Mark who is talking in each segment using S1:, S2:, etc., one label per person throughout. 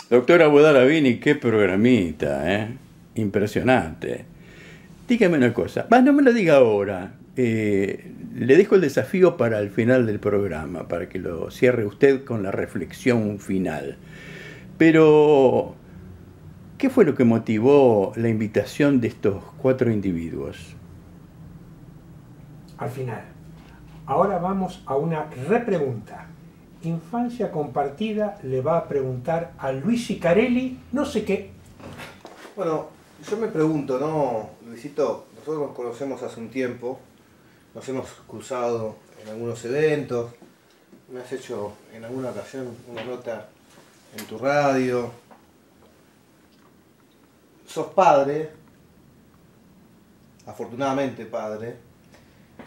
S1: Doctora Budaravini, qué programita, ¿eh? Impresionante. Dígame una cosa, no me lo diga ahora. Le dejo el desafío para el final del programa, para que lo cierre usted con la reflexión final. Pero, ¿qué fue lo que motivó la invitación de estos cuatro individuos?
S2: Al final. Ahora vamos a una repregunta. Infancia Compartida le va a preguntar a Luis Sicarelli no sé qué.
S3: Bueno, yo me pregunto, ¿no, Luisito? Nosotros nos conocemos hace un tiempo, nos hemos cruzado en algunos eventos, me has hecho en alguna ocasión una nota en tu radio. Sos padre, afortunadamente padre,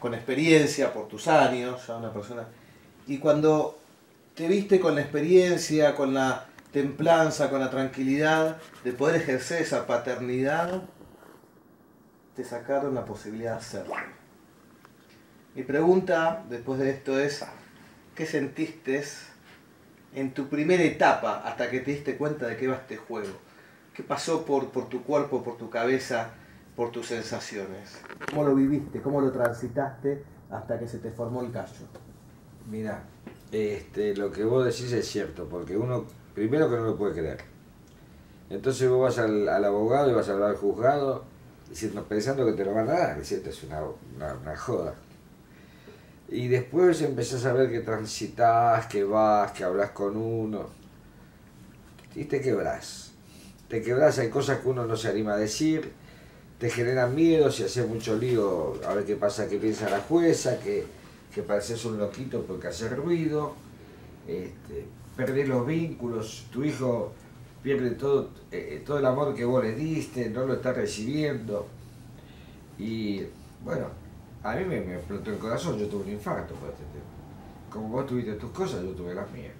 S3: con experiencia por tus años, ya una persona. Y cuando te viste con la experiencia, con la templanza, con la tranquilidad de poder ejercer esa paternidad, te sacaron la posibilidad de hacerlo. Mi pregunta después de esto es, ¿qué sentiste en tu primera etapa hasta que te diste cuenta de que iba este juego? ¿Qué pasó por tu cuerpo, por tu cabeza, por tus sensaciones? ¿Cómo lo viviste? ¿Cómo lo transitaste hasta que se te formó el callo?
S4: Mira, lo que vos decís es cierto, porque uno, primero que no lo puede creer. Entonces vos vas al abogado y vas a hablar al juzgado diciendo, pensando que te lo van a dar, es cierto, es una joda. Y después empezás a ver que transitas, que vas, que hablas con uno, y te quebrás. Te quebrás, hay cosas que uno no se anima a decir, te generan miedo, si haces mucho lío, a ver qué pasa, qué piensa la jueza, que pareces un loquito porque haces ruido, perdés los vínculos, tu hijo pierde todo, todo el amor que vos le diste, no lo está recibiendo. Y bueno, a mí me explotó el corazón, yo tuve un infarto por este tema. Como vos tuviste tus cosas, yo tuve las mías.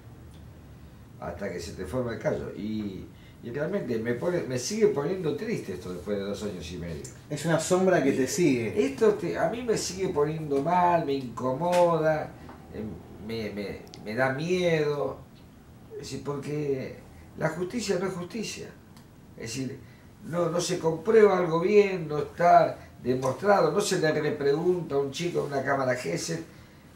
S4: Hasta que se te forma el callo. Y realmente me sigue poniendo triste esto después de 2 años y medio.
S3: Es una sombra que te sigue.
S4: Esto a mí me sigue poniendo mal, me incomoda, me da miedo. Es decir, porque la justicia no es justicia. Es decir, no se comprueba algo bien, no está demostrado, no se le repregunta a un chico en una cámara GESEL.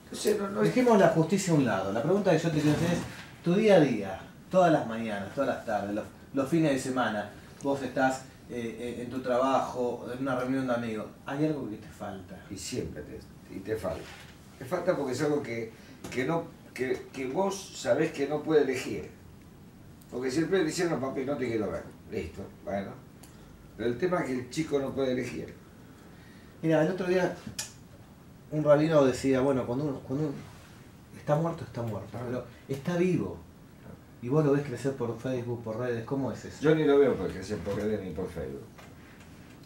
S4: Entonces,
S3: Dejemos la justicia a un lado. La pregunta que yo te quiero hacer es, tu día a día, todas las mañanas, todas las tardes, los fines de semana, vos estás en tu trabajo, en una reunión de amigos, ¿hay algo que te falta?
S4: Y siempre te falta. Te falta porque es algo que vos sabés que no puede elegir. Porque siempre le dicen, no papi, no te quiero ver. Listo, bueno. Pero el tema es que el chico no puede elegir.
S3: Mira, el otro día un rabino decía, bueno, cuando uno está muerto, pero está vivo. Y vos lo ves crecer por Facebook, por redes, ¿cómo es eso?
S4: Yo ni lo veo por crecer por redes ni por Facebook.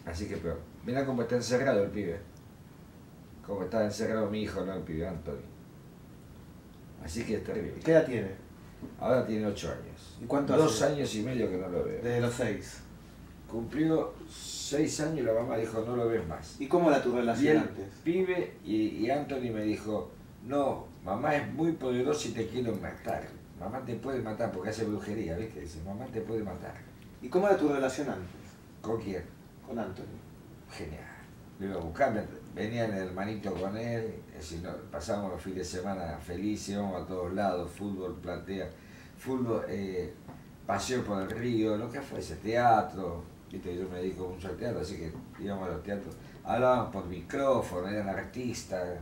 S4: Así que peor. Mirá cómo está encerrado el pibe. Cómo está encerrado mi hijo, no el pibe, Anthony. Así que es terrible.
S3: ¿Qué edad tiene?
S4: Ahora tiene 8 años.
S3: ¿Y cuánto
S4: 2
S3: hace?
S4: años y medio que no lo veo.
S3: Desde los 6.
S4: Cumplió 6 años y la mamá dijo, no lo ves más.
S3: ¿Y cómo era tu
S4: Y
S3: relación
S4: el
S3: antes?
S4: pibe y Anthony me dijo, no, mamá es muy poderosa y te quiero matar. Mamá te puede matar porque hace brujería, ¿viste? Dice, mamá te puede matar.
S3: ¿Y cómo era tu relación antes?
S4: ¿Con quién?
S3: Con Anthony.
S4: Genial. Lo iba a buscar, venía el hermanito con él, es decir, pasábamos los fines de semana felices, íbamos a todos lados, fútbol, platea, fútbol, paseo por el río, lo que fuese, teatro, viste, yo me dedico mucho al teatro, así que íbamos a los teatros, hablaban por micrófono, eran artistas,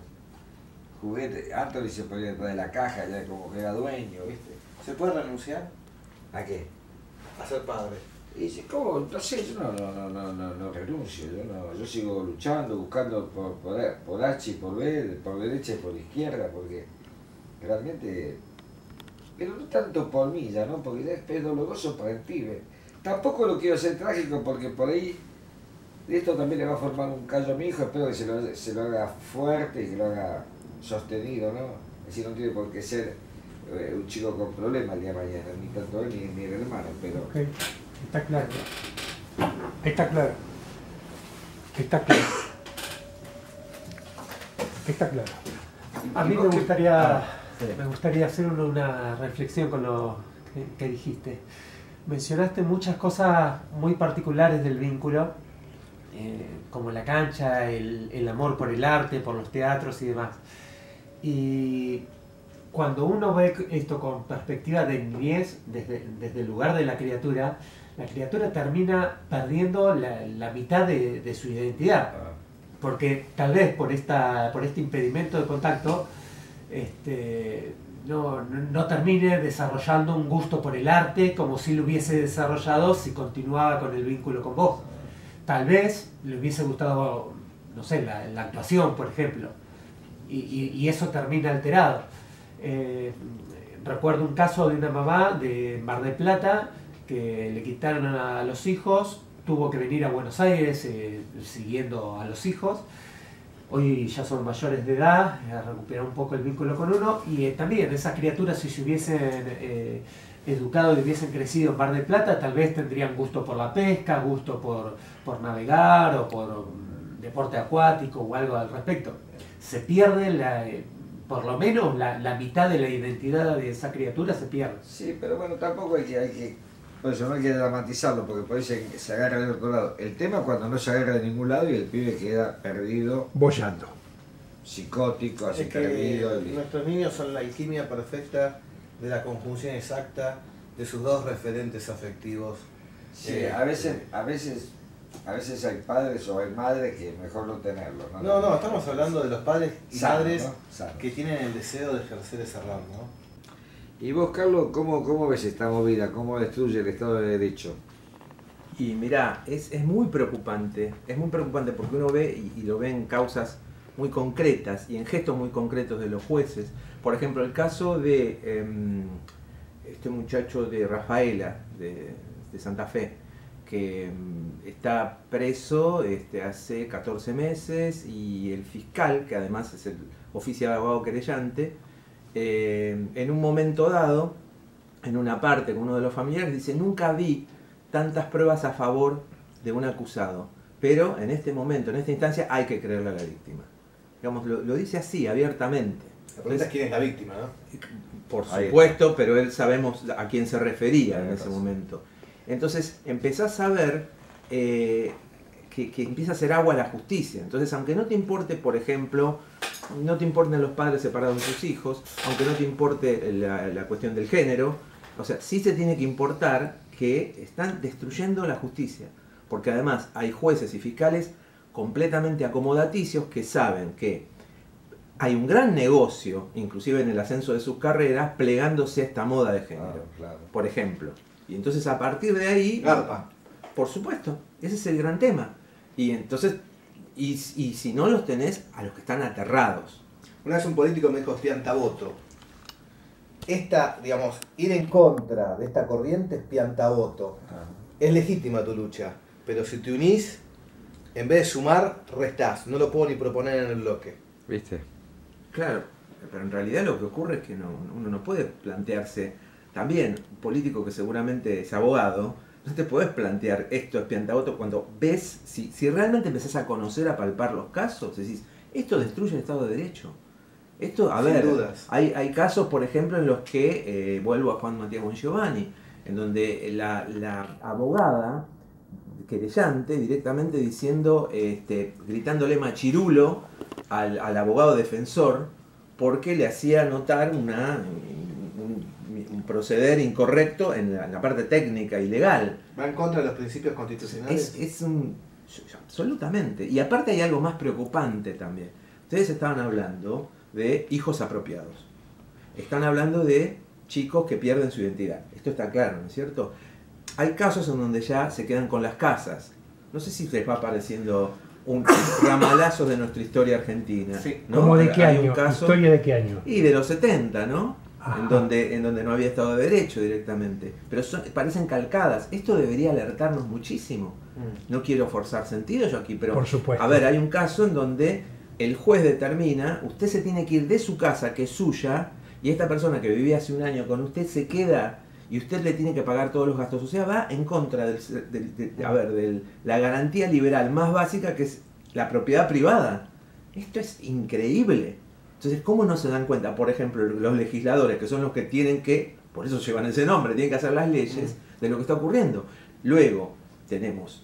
S4: juguetes, Anthony se ponía detrás de la caja, ya como que era dueño, viste.
S3: ¿Se puede renunciar
S4: ¿A qué?
S3: a ser padre?
S4: Y dice, ¿cómo? No sé, yo no renuncio, yo sigo luchando, buscando por H y por B, por derecha y por izquierda, porque realmente, pero no tanto por mí ya, ¿no? Porque es doloroso para el pibe. Tampoco lo quiero hacer trágico porque por ahí esto también le va a formar un callo a mi hijo, espero que se lo haga fuerte y que lo haga sostenido, ¿no? Es decir, no tiene por qué ser un chico con problemas el día de mañana, ni tanto él ni el hermano, pero...
S2: Okay. Está claro. Está claro. Está claro. Está claro. A mí me gustaría hacer una reflexión con lo que dijiste.
S5: Mencionaste muchas cosas muy particulares del vínculo, como la cancha, el amor por el arte, por los teatros y demás. Y cuando uno ve esto con perspectiva de niñez, desde el lugar de la criatura termina perdiendo la mitad de su identidad. Porque tal vez por este impedimento de contacto no termine desarrollando un gusto por el arte como si lo hubiese desarrollado si continuaba con el vínculo con vos. Tal vez le hubiese gustado, no sé, la actuación, por ejemplo, y eso termina alterado. Recuerdo un caso de una mamá de Mar del Plata que le quitaron a los hijos, tuvo que venir a Buenos Aires siguiendo a los hijos. Hoy ya son mayores de edad, recuperar un poco el vínculo con uno, y también esas criaturas, si se hubiesen educado y hubiesen crecido en Mar del Plata, tal vez tendrían gusto por la pesca, gusto por navegar o por deporte acuático o algo al respecto. Se pierde por lo menos la mitad de la identidad de esa criatura se pierde.
S4: Sí, pero bueno, tampoco hay que por eso no hay que dramatizarlo, porque por eso se agarra del otro lado. El tema es cuando no se agarra de ningún lado y el pibe queda perdido,
S2: Boyando.
S4: psicótico, así
S3: Es que
S4: perdido.
S3: nuestros niños son la alquimia perfecta de la conjunción exacta de sus dos referentes afectivos.
S4: Sí, a veces hay padres o hay madres que mejor no tenerlo.
S3: No, estamos hablando de los padres y
S4: Sano,
S3: madres,
S4: ¿no? Sano.
S3: que tienen el deseo de ejercer ese rol, ¿no?
S4: ¿Y vos, Carlos, cómo ves esta movida? ¿Cómo destruye el Estado de Derecho?
S6: Y mirá, es muy preocupante porque uno ve y lo ve en causas muy concretas y en gestos muy concretos de los jueces. Por ejemplo, el caso de este muchacho de Rafaela, de Santa Fe, que está preso hace 14 meses, y el fiscal, que además es el oficial de abogado querellante, en un momento dado, en una parte con uno de los familiares, dice: nunca vi tantas pruebas a favor de un acusado, pero en este momento, en esta instancia, hay que creerle a la víctima. Digamos, lo dice así, abiertamente.
S3: La pregunta es quién es la víctima, ¿no?
S6: Por
S4: Ahí
S6: supuesto, pero él sabemos a quién se refería en
S4: Ahí
S6: ese
S4: pasa.
S6: momento. Entonces empezás a ver que empieza a hacer agua la justicia. Entonces, aunque no te importe, por ejemplo, no te importen los padres separados de sus hijos, aunque no te importe la cuestión del género, o sea, sí se tiene que importar que están destruyendo la justicia. Porque además hay jueces y fiscales completamente acomodaticios que saben que hay un gran negocio, inclusive en el ascenso de sus carreras, plegándose a esta moda de género,
S4: Claro.
S6: por ejemplo. Y entonces a partir de ahí,
S3: Garpa.
S6: por supuesto, ese es el gran tema. Y entonces, y si no los tenés a los que están aterrados.
S3: Una vez un político me dijo: piantavoto. Ir en contra de esta corriente es piantavoto. Es legítima tu lucha, pero si te unís, en vez de sumar, restás. No lo puedo ni proponer en el bloque.
S4: ¿Viste?
S6: Claro, pero en realidad lo que ocurre es que uno no puede plantearse, también un político que seguramente es abogado, no te podés plantear esto es piantavoto cuando ves, si realmente empezás a conocer, a palpar los casos, decís, esto destruye el Estado de Derecho. Esto, a
S3: Sin
S6: ver,
S3: dudas.
S6: hay casos, por ejemplo, en los que, vuelvo a Juan Matías Bongiovanni, en donde la abogada querellante directamente diciendo, gritándole machirulo al abogado defensor porque le hacía notar un proceder incorrecto en la parte técnica y legal.
S3: ¿Va en contra de los principios constitucionales?
S6: Absolutamente. Y aparte hay algo más preocupante también. Ustedes estaban hablando de hijos apropiados. Están hablando de chicos que pierden su identidad. Esto está claro, ¿no es cierto? Hay casos en donde ya se quedan con las casas. No sé si les va apareciendo un ramalazo de nuestra historia argentina.
S3: Sí.
S6: ¿no?
S2: ¿Cómo de qué
S6: Hay
S2: año?
S6: un caso,
S2: ¿Historia de qué año?
S6: y de los 70, ¿no?
S2: Ajá.
S6: En donde no había Estado de Derecho directamente. Pero parecen calcadas. Esto debería alertarnos muchísimo. No quiero forzar sentido yo aquí, pero
S2: Por supuesto.
S6: a ver, hay un caso en donde el juez determina, usted se tiene que ir de su casa, que es suya, y esta persona que vivía hace un año con usted se queda y usted le tiene que pagar todos los gastos. O sea, va en contra de la garantía liberal más básica, que es la propiedad privada. Esto es increíble. Entonces, ¿cómo no se dan cuenta? Por ejemplo, los legisladores, que son los que tienen que por eso llevan ese nombre, tienen que hacer las leyes de lo que está ocurriendo. Luego tenemos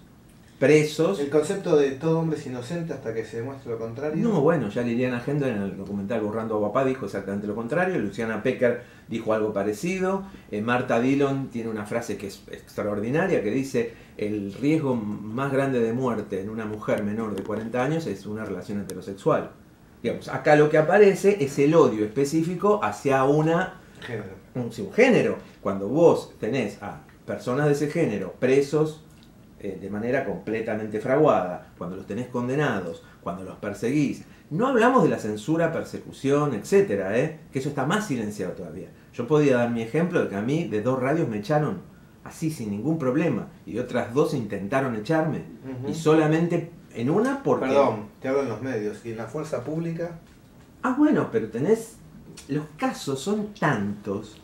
S6: presos.
S3: El concepto de todo hombre es inocente hasta que se demuestre lo contrario.
S6: No, bueno, ya Liliana Gendo en el documental Borrando a Papá dijo exactamente lo contrario, Luciana Pecker dijo algo parecido, Marta Dillon tiene una frase que es extraordinaria que dice: el riesgo más grande de muerte en una mujer menor de 40 años es una relación heterosexual. Digamos, acá lo que aparece es el odio específico hacia un género. Cuando vos tenés a personas de ese género presos de manera completamente fraguada, cuando los tenés condenados, cuando los perseguís, no hablamos de la censura, persecución, etcétera, que eso está más silenciado todavía. Yo podía dar mi ejemplo de que a mí de 2 radios me echaron así sin ningún problema, y de otras 2 intentaron echarme, y solamente en una porque...
S3: Perdón, te hablo en los medios, y en la fuerza pública...
S6: Ah, bueno, pero tenés... Los casos son tantos.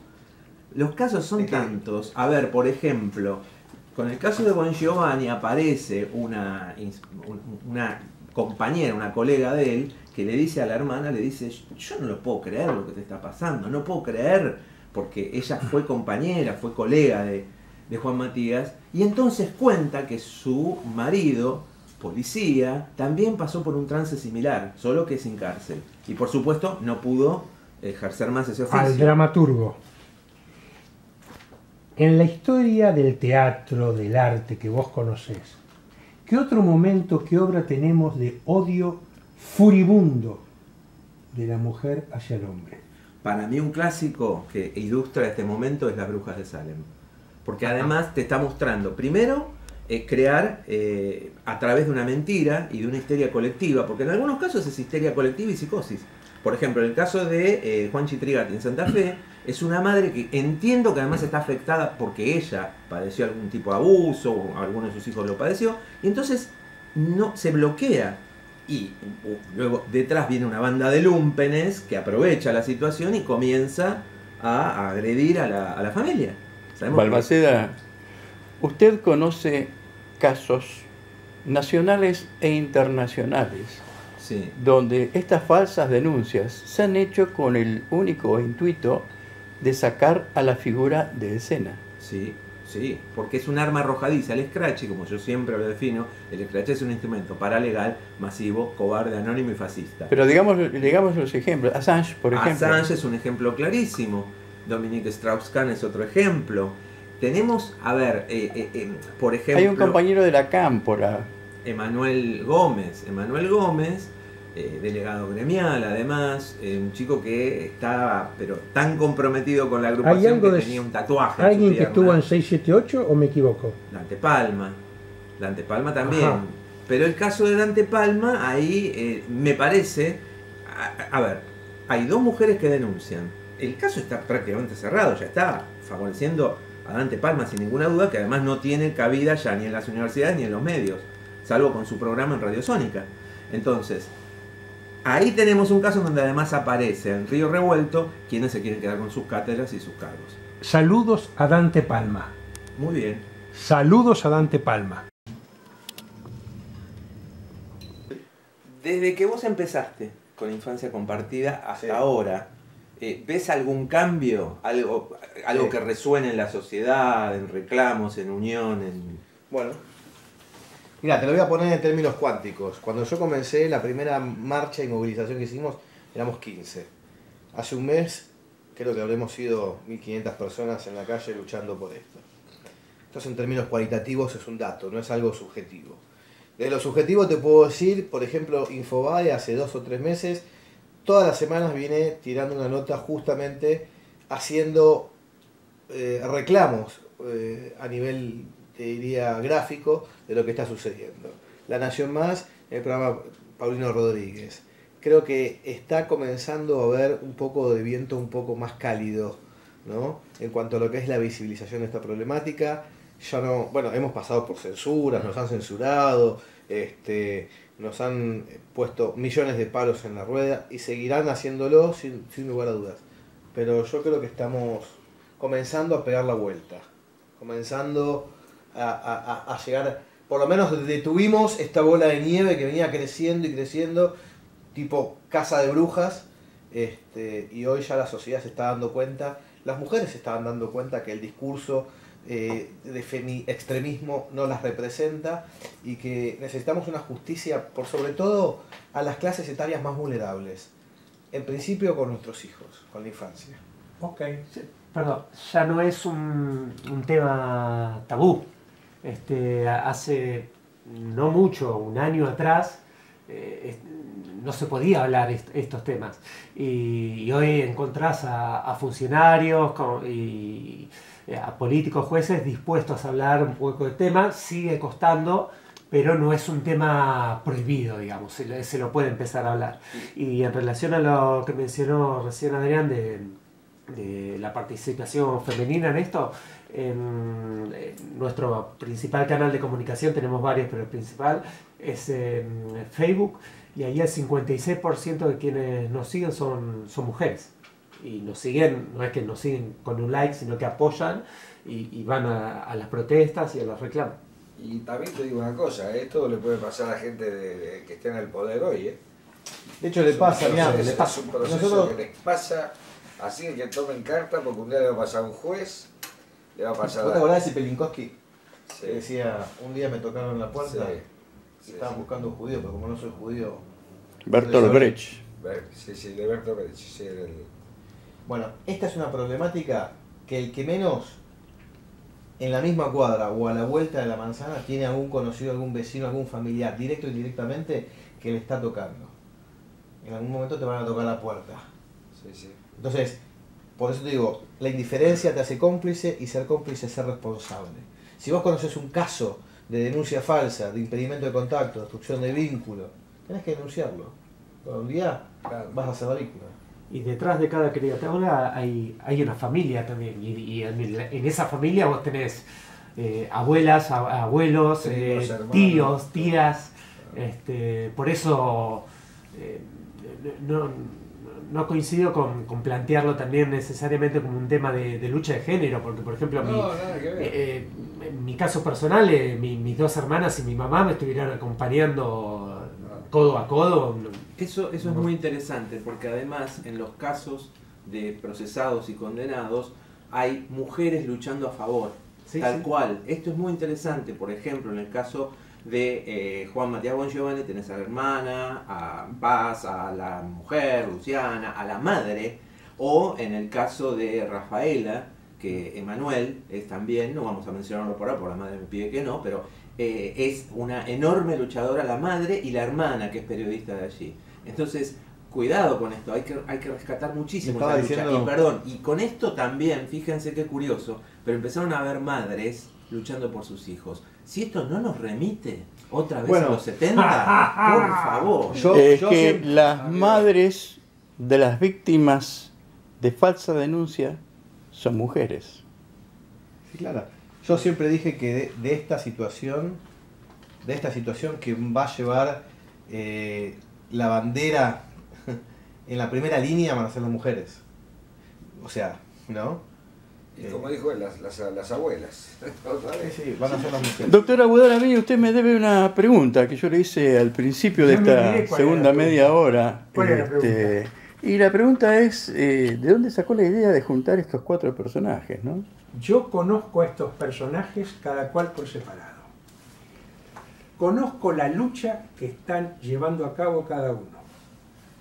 S6: Los casos son tantos. A ver, por ejemplo, con el caso de Bon Giovanni aparece una compañera, una colega de él, que le dice a la hermana, le dice: yo no lo puedo creer lo que te está pasando, no puedo creer, porque ella fue compañera, fue colega de Juan Matías, y entonces cuenta que su marido, policía, también pasó por un trance similar, solo que sin cárcel. Y por supuesto no pudo ejercer más ese oficio.
S2: Al dramaturgo. En la historia del teatro, del arte que vos conocés, ¿qué otro momento, qué obra tenemos de odio furibundo de la mujer hacia el hombre?
S6: Para mí un clásico que ilustra este momento es Las Brujas de Salem. Porque además te está mostrando, primero, crear a través de una mentira y de una histeria colectiva, porque en algunos casos es histeria colectiva y psicosis. Por ejemplo, en el caso de Juan Chitrigati en Santa Fe, es una madre que entiendo que además está afectada porque ella padeció algún tipo de abuso, o alguno de sus hijos lo padeció, y entonces no se bloquea. Y luego detrás viene una banda de lúmpenes que aprovecha la situación y comienza a agredir a la familia.
S1: Balmaceda, usted conoce casos nacionales e internacionales
S6: Sí.
S1: donde estas falsas denuncias se han hecho con el único intuito de sacar a la figura de escena.
S6: Sí, sí, porque es un arma arrojadiza. El scratch, como yo siempre lo defino, el scratch es un instrumento paralegal, masivo, cobarde, anónimo y fascista.
S1: Pero digamos los ejemplos. Assange, por ejemplo.
S6: Assange es un ejemplo clarísimo. Dominique Strauss-Kahn es otro ejemplo. Tenemos, a ver, por ejemplo...
S1: Hay un compañero de la Cámpora.
S6: Emanuel Gómez, delegado gremial, además, un chico que estaba pero tan comprometido con la agrupación que tenía un tatuaje.
S2: ¿Alguien que estuvo en 678 o me equivoco?
S6: Dante Palma también.
S2: Ajá.
S6: Pero el caso de Dante Palma, ahí me parece, a ver, hay 2 mujeres que denuncian. El caso está prácticamente cerrado, ya está favoreciendo a Dante Palma sin ninguna duda, que además no tiene cabida ya ni en las universidades ni en los medios, salvo con su programa en Radio Sónica. Entonces, ahí tenemos un caso donde además aparece en Río Revuelto quienes se quieren quedar con sus cátedras y sus cargos.
S2: Saludos a Dante Palma.
S6: Muy bien.
S2: Saludos a Dante Palma.
S6: Desde que vos empezaste con Infancia Compartida hasta ahora, ¿ves algún cambio? ¿Algo que resuene en la sociedad, en reclamos, en unión?
S3: Bueno, mira, te lo voy a poner en términos cuánticos. Cuando yo comencé, la primera marcha y movilización que hicimos, éramos 15. Hace un mes, creo que habremos sido 1500 personas en la calle luchando por esto. Entonces, en términos cualitativos, es un dato, no es algo subjetivo. De lo subjetivo te puedo decir, por ejemplo, Infobae hace 2 o 3 meses, todas las semanas viene tirando una nota justamente haciendo reclamos a nivel, te diría, gráfico de lo que está sucediendo. La Nación Más, el programa Paulino Rodríguez. Creo que está comenzando a haber un poco de viento un poco más cálido, ¿no? En cuanto a lo que es la visibilización de esta problemática. Ya no, bueno, hemos pasado por censuras, nos han censurado, nos han puesto millones de palos en la rueda y seguirán haciéndolo sin lugar a dudas. Pero yo creo que estamos comenzando a pegar la vuelta, comenzando a llegar, por lo menos detuvimos esta bola de nieve que venía creciendo y creciendo, tipo casa de brujas, y hoy ya la sociedad se está dando cuenta las mujeres se estaban dando cuenta que el discurso de extremismo no las representa y que necesitamos una justicia por sobre todo a las clases etarias más vulnerables. En principio con nuestros hijos, con la infancia.
S2: Ok.
S5: Perdón, ya no es un tema tabú. Hace no mucho, un año atrás, no se podía hablar estos temas. Y hoy encontrás a funcionarios y a políticos, jueces dispuestos a hablar un poco de tema. Sigue costando, pero no es un tema prohibido, digamos, se lo puede empezar a hablar. Y en relación a lo que mencionó recién Adrián de la participación femenina en esto, en nuestro principal canal de comunicación, tenemos varios, pero el principal es Facebook, y ahí el 56% de quienes nos siguen son mujeres. Y nos siguen, no es que nos siguen con un like, sino que apoyan y van a las protestas y a los reclamos.
S4: Y también te digo una cosa, esto le puede pasar a gente que esté en el poder hoy, ¿eh?
S3: De hecho le pasa, mirá,
S4: Es
S3: le pasa.
S4: un proceso
S3: Nosotros,
S4: que les pasa, así que tomen carta, porque un día le va a pasar a un juez, le va a pasar
S3: ¿vos te acordás de ese Pelinkowski?
S4: Sí.
S3: Que decía, un día me tocaron la puerta
S4: Sí,
S3: y estaban
S4: sí.
S3: buscando un judío, pero como no soy judío...
S1: Bertolt Brecht.
S4: Sí, de Bertolt Brecht, sí,
S3: Bueno, esta es una problemática que el que menos en la misma cuadra o a la vuelta de la manzana tiene algún conocido, algún vecino, algún familiar, directo o indirectamente, que le está tocando. En algún momento te van a tocar la puerta.
S4: sí.
S3: Entonces, por eso te digo, la indiferencia te hace cómplice y ser cómplice es ser responsable. Si vos conoces un caso de denuncia falsa, de impedimento de contacto, destrucción de vínculo, tenés que denunciarlo. Todo un día vas a ser la víctima.
S5: Y detrás de cada criatura hay una familia también, y en esa familia vos tenés abuelas, abuelos,
S4: Primos, hermanos,
S5: tíos, tías. Por eso no coincido con plantearlo también necesariamente como un tema de lucha de género, porque por ejemplo
S4: nada que ver.
S5: en mi caso personal, mis dos hermanas y mi mamá me estuvieron acompañando codo a codo.
S6: Eso es muy interesante, porque además en los casos de procesados y condenados hay mujeres luchando a favor,
S5: Sí,
S6: tal
S5: sí.
S6: cual. Esto es muy interesante, por ejemplo, en el caso de Juan Matías Bongiovanni tenés a la hermana, a Paz, a la mujer, Luciana, a la madre, o en el caso de Rafaela, que Emanuel es también, no vamos a mencionarlo por ahora, porque la madre me pide que no, pero es una enorme luchadora la madre y la hermana que es periodista de allí. Entonces, cuidado con esto, hay que rescatar muchísimo
S3: Me
S6: esa
S3: estaba
S6: lucha.
S3: diciendo-
S6: Y perdón, y con esto también, fíjense qué curioso, pero empezaron a haber madres luchando por sus hijos. Si esto no nos remite otra vez
S3: Bueno.
S6: a los 70, por favor.
S1: Es
S3: yo
S1: que
S3: siempre-
S1: las madres de las víctimas de falsa denuncia son mujeres.
S3: Sí, claro. Yo siempre dije que de esta situación que va a llevar la bandera en la primera línea van a ser las mujeres. O sea, ¿no?
S4: Y como dijo él, las abuelas. Otra vez.
S3: Sí, van a ser las mujeres.
S1: Doctora Budal, a mí usted me debe una pregunta que yo le hice al principio de
S2: Yo me olvidé
S1: esta
S2: cuál era
S1: segunda
S2: la pregunta.
S1: media hora.
S2: ¿Cuál era la pregunta?
S1: Y la pregunta es, ¿de dónde sacó la idea de juntar estos 4 personajes, no?
S2: Yo conozco a estos personajes cada cual por separado. Conozco la lucha que están llevando a cabo cada uno.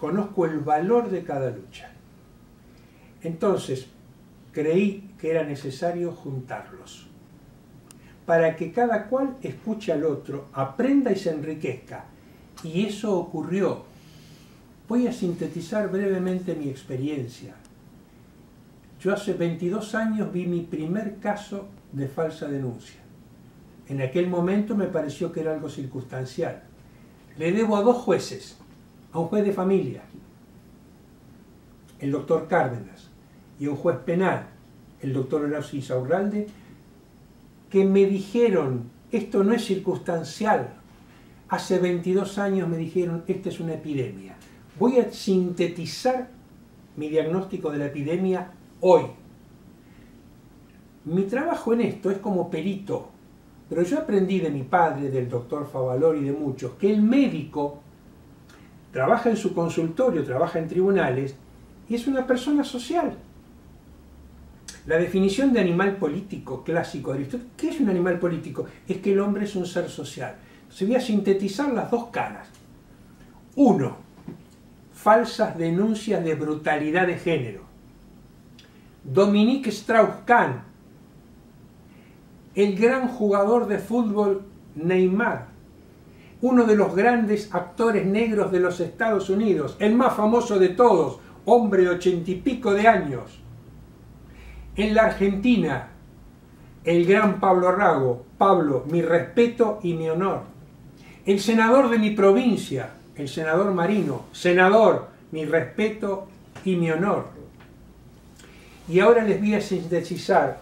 S2: Conozco el valor de cada lucha. Entonces, creí que era necesario juntarlos para que cada cual escuche al otro, aprenda y se enriquezca. Y eso ocurrió. Voy a sintetizar brevemente mi experiencia. Yo hace 22 años vi mi primer caso de falsa denuncia. En aquel momento me pareció que era algo circunstancial. Le debo a 2 jueces, a un juez de familia, el doctor Cárdenas, y a un juez penal, el doctor Horacio Insaurralde, que me dijeron, esto no es circunstancial. Hace 22 años me dijeron, esta es una epidemia. Voy a sintetizar mi diagnóstico de la epidemia hoy. Mi trabajo en esto es como perito, pero yo aprendí de mi padre, del doctor Favalor y de muchos, que el médico trabaja en su consultorio, trabaja en tribunales y es una persona social. La definición de animal político clásico de Aristóteles, ¿qué es un animal político? Es que el hombre es un ser social. Se voy a sintetizar las dos caras. Uno, falsas denuncias de brutalidad de género. Dominique Strauss-Kahn, el gran jugador de fútbol Neymar, uno de los grandes actores negros de los Estados Unidos, el más famoso de todos, hombre de 80 y pico de años. En la Argentina, el gran Pablo Rago, Pablo, mi respeto y mi honor. El senador de mi provincia, el senador Marino, senador, mi respeto y mi honor. Y ahora les voy a sintetizar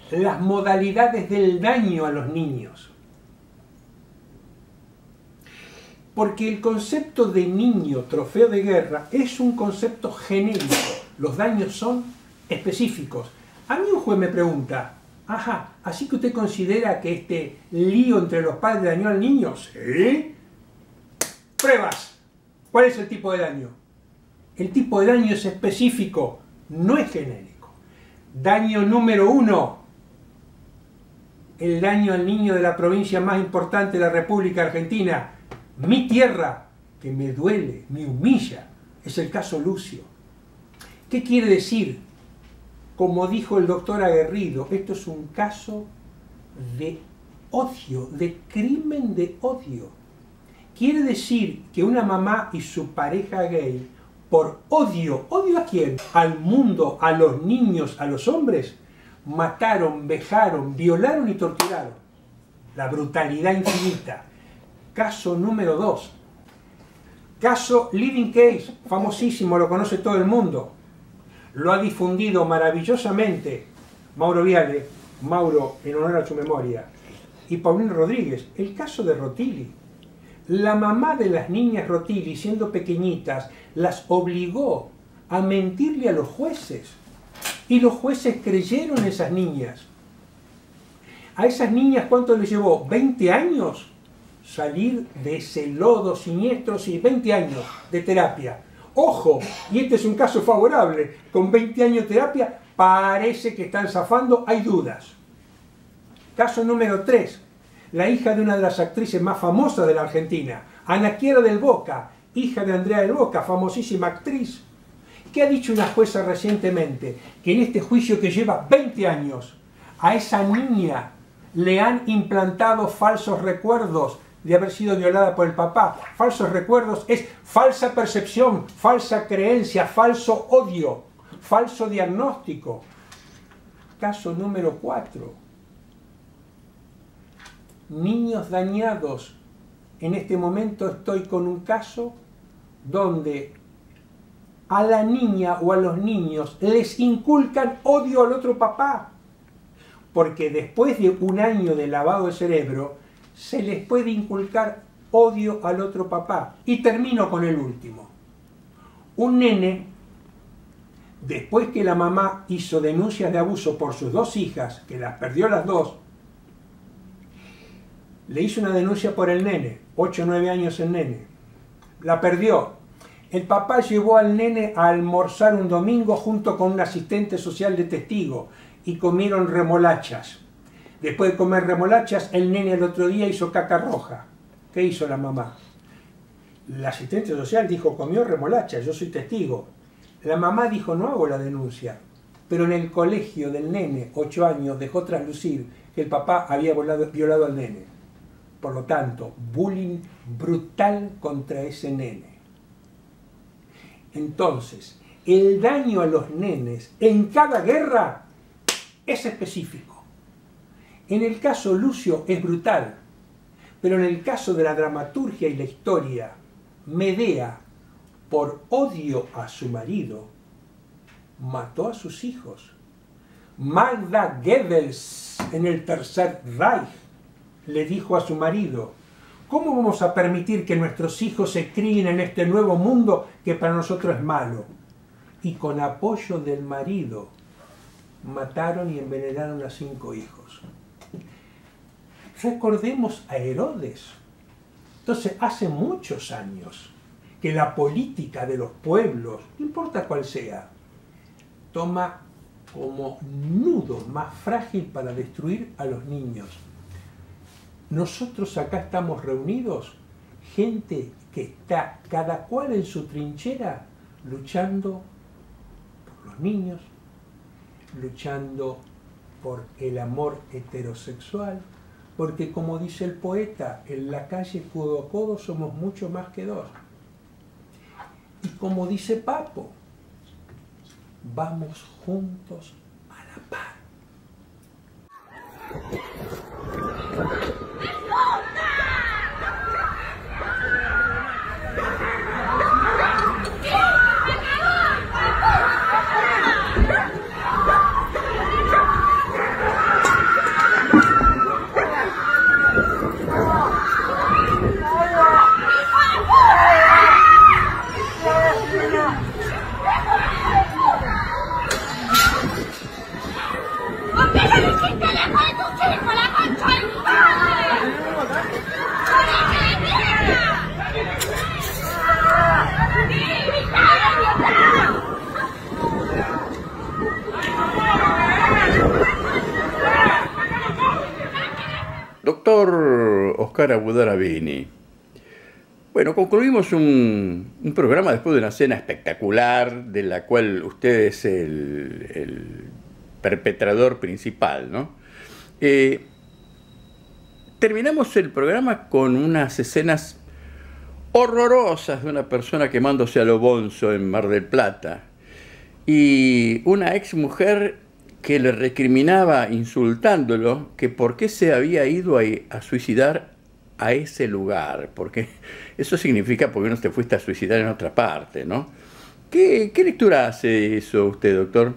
S2: las modalidades del daño a los niños. Porque el concepto de niño, trofeo de guerra, es un concepto genérico. Los daños son específicos. A mí un juez me pregunta, ajá, ¿así que usted considera que este lío entre los padres dañó al niño? Sí. Pruebas. ¿Cuál es el tipo de daño? El tipo de daño es específico, no es genérico. Daño número 1. El daño al niño de la provincia más importante de la República Argentina. Mi tierra, que me duele, me humilla. Es el caso Lucio. ¿Qué quiere decir? Como dijo el doctor Aguerrido, esto es un caso de odio, de crimen de odio. Quiere decir que una mamá y su pareja gay, por odio, ¿odio a quién? Al mundo, a los niños, a los hombres, mataron, vejaron, violaron y torturaron. La brutalidad infinita. Caso número 2. Caso Living Case, famosísimo, lo conoce todo el mundo. Lo ha difundido maravillosamente Mauro Viale, Mauro en honor a su memoria, y Paulino Rodríguez. El caso de Rotili. La mamá de las niñas Rotili, siendo pequeñitas, las obligó a mentirle a los jueces. Y los jueces creyeron a esas niñas. A esas niñas, ¿cuánto les llevó? 20 años salir de ese lodo siniestro, sí, 20 años de terapia. Ojo, y este es un caso favorable, con 20 años de terapia parece que están zafando, hay dudas. Caso número 3, la hija de una de las actrices más famosas de la Argentina, Ana Chiara del Boca, hija de Andrea del Boca, famosísima actriz. ¿Qué ha dicho una jueza recientemente? Que en este juicio que lleva 20 años, a esa niña le han implantado falsos recuerdos de haber sido violada por el papá. Falsos recuerdos es falsa percepción, falsa creencia, falso odio, falso diagnóstico. Caso número 4. Niños dañados. En este momento estoy con un caso donde a la niña o a los niños les inculcan odio al otro papá. Porque después de un año de lavado de cerebro, se les puede inculcar odio al otro papá. Y termino con el último. Un nene, después que la mamá hizo denuncias de abuso por sus 2 hijas, que las perdió las 2, le hizo una denuncia por el nene, 8 o 9 años el nene. La perdió. El papá llevó al nene a almorzar un domingo junto con un asistente social de testigo y comieron remolachas. Después de comer remolachas, el nene el otro día hizo caca roja. ¿Qué hizo la mamá? La asistente social dijo, comió remolachas, yo soy testigo. La mamá dijo, no hago la denuncia. Pero en el colegio del nene, 8 años, dejó traslucir que el papá había violado al nene. Por lo tanto, bullying brutal contra ese nene. Entonces, el daño a los nenes en cada guerra es específico. En el caso Lucio es brutal, pero en el caso de la dramaturgia y la historia, Medea, por odio a su marido, mató a sus hijos. Magda Goebbels, en el Tercer Reich, le dijo a su marido, ¿cómo vamos a permitir que nuestros hijos se críen en este nuevo mundo que para nosotros es malo? Y con apoyo del marido, mataron y envenenaron a 5 hijos. Recordemos a Herodes. Entonces, hace muchos años que la política de los pueblos, no importa cuál sea, toma como nudo más frágil para destruir a los niños. Nosotros acá estamos reunidos, gente que está cada cual en su trinchera luchando por los niños, luchando por el amor heterosexual, porque como dice el poeta, en la calle codo a codo somos mucho más que dos. Y como dice Papo, vamos juntos a la par.
S1: Doctor Oscar Abudarabini, bueno, concluimos un programa después de una cena espectacular de la cual usted es el perpetrador principal, ¿no? Terminamos el programa con unas escenas horrorosas de una persona quemándose a lo bonzo en Mar del Plata y una ex mujer que le recriminaba, insultándolo, que por qué se había ido a suicidar a ese lugar, porque eso significa porque no te fuiste a suicidar en otra parte, ¿no? ¿Qué lectura hace eso usted, doctor?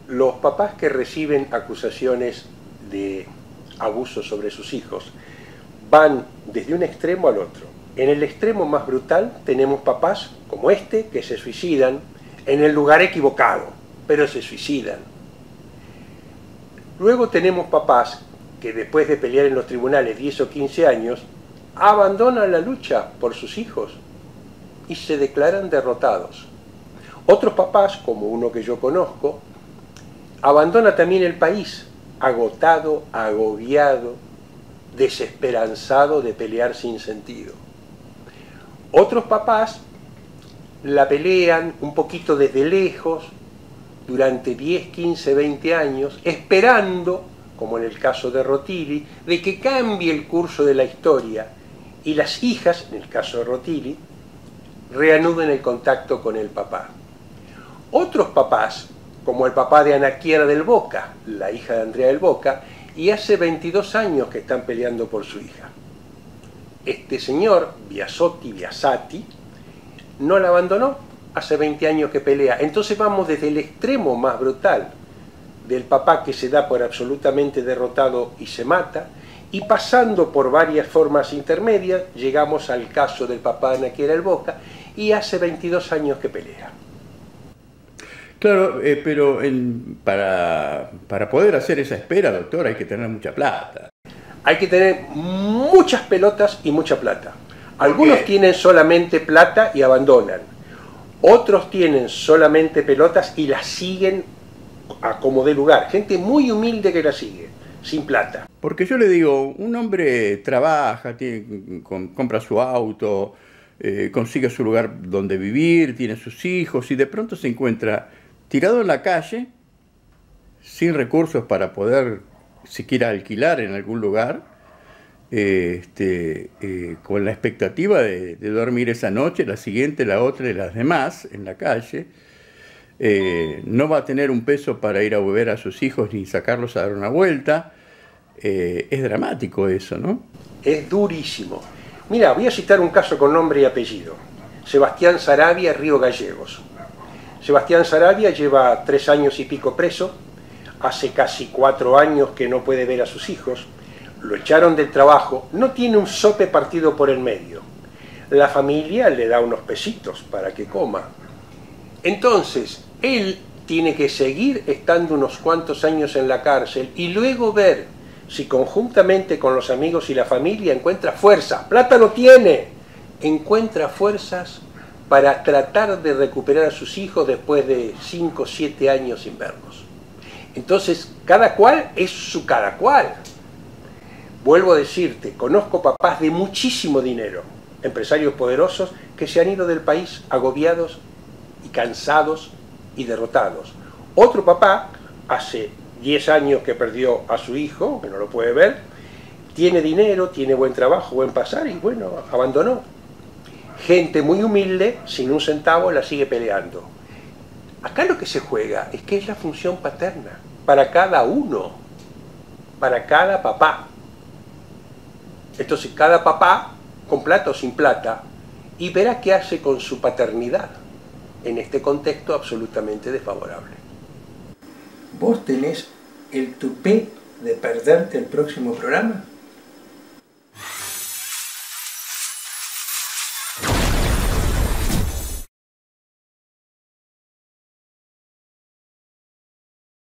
S7: Los papás que reciben acusaciones de abuso sobre sus hijos van desde un extremo al otro. En el extremo más brutal tenemos papás como este que se suicidan en el lugar equivocado, pero se suicidan. Luego tenemos papás que después de pelear en los tribunales 10 o 15 años, abandonan la lucha por sus hijos y se declaran derrotados. Otros papás, como uno que yo conozco, abandona también el país, agotado, agobiado, desesperanzado de pelear sin sentido. Otros papás la pelean un poquito desde lejos, durante 10, 15, 20 años, esperando, como en el caso de Rotili, de que cambie el curso de la historia y las hijas, en el caso de Rotili, reanuden el contacto con el papá. Otros papás, como el papá de Anaquiara del Boca, la hija de Andrea del Boca, y hace 22 años que están peleando por su hija. Este señor, Biasati, no la abandonó, hace 20 años que pelea. Entonces vamos desde el extremo más brutal del papá que se da por absolutamente derrotado y se mata, y pasando por varias formas intermedias, llegamos al caso del papá de Anaquiara del Boca, y hace 22 años que pelea.
S1: Claro, pero para poder hacer esa espera, doctor, hay que tener mucha plata.
S7: Hay que tener muchas pelotas y mucha plata. Algunos tienen solamente plata y abandonan. Otros tienen solamente pelotas y las siguen a como dé lugar. Gente muy humilde que la sigue, sin plata.
S1: Porque yo le digo, un hombre trabaja, compra su auto, consigue su lugar donde vivir, tiene sus hijos y de pronto se encuentra tirado en la calle, sin recursos para poder siquiera alquilar en algún lugar, con la expectativa de dormir esa noche, la siguiente, la otra y las demás en la calle. No va a tener un peso para ir a beber a sus hijos ni sacarlos a dar una vuelta. Es dramático eso, ¿no?
S7: Es durísimo. Mira, voy a citar un caso con nombre y apellido. Sebastián Sarabia, Río Gallegos. Sebastián Sarabia lleva 3 años y pico preso, hace casi 4 años que no puede ver a sus hijos, lo echaron del trabajo, no tiene un sope partido por el medio. La familia le da unos pesitos para que coma. Entonces, él tiene que seguir estando unos cuantos años en la cárcel y luego ver si conjuntamente con los amigos y la familia encuentra fuerza. Plata no tiene, encuentra fuerzas para tratar de recuperar a sus hijos después de 5 o 7 años sin verlos. Entonces, cada cual es su cada cual. Vuelvo a decirte, conozco papás de muchísimo dinero, empresarios poderosos, que se han ido del país agobiados y cansados y derrotados. Otro papá, hace 10 años que perdió a su hijo, que no lo puede ver, tiene dinero, tiene buen trabajo, buen pasar y bueno, abandonó. Gente muy humilde, sin un centavo, la sigue peleando. Acá lo que se juega es que es la función paterna, para cada uno, para cada papá. Entonces cada papá, con plata o sin plata, y verá qué hace con su paternidad en este contexto absolutamente desfavorable.
S2: ¿Vos tenés el tupé de perderte el próximo programa?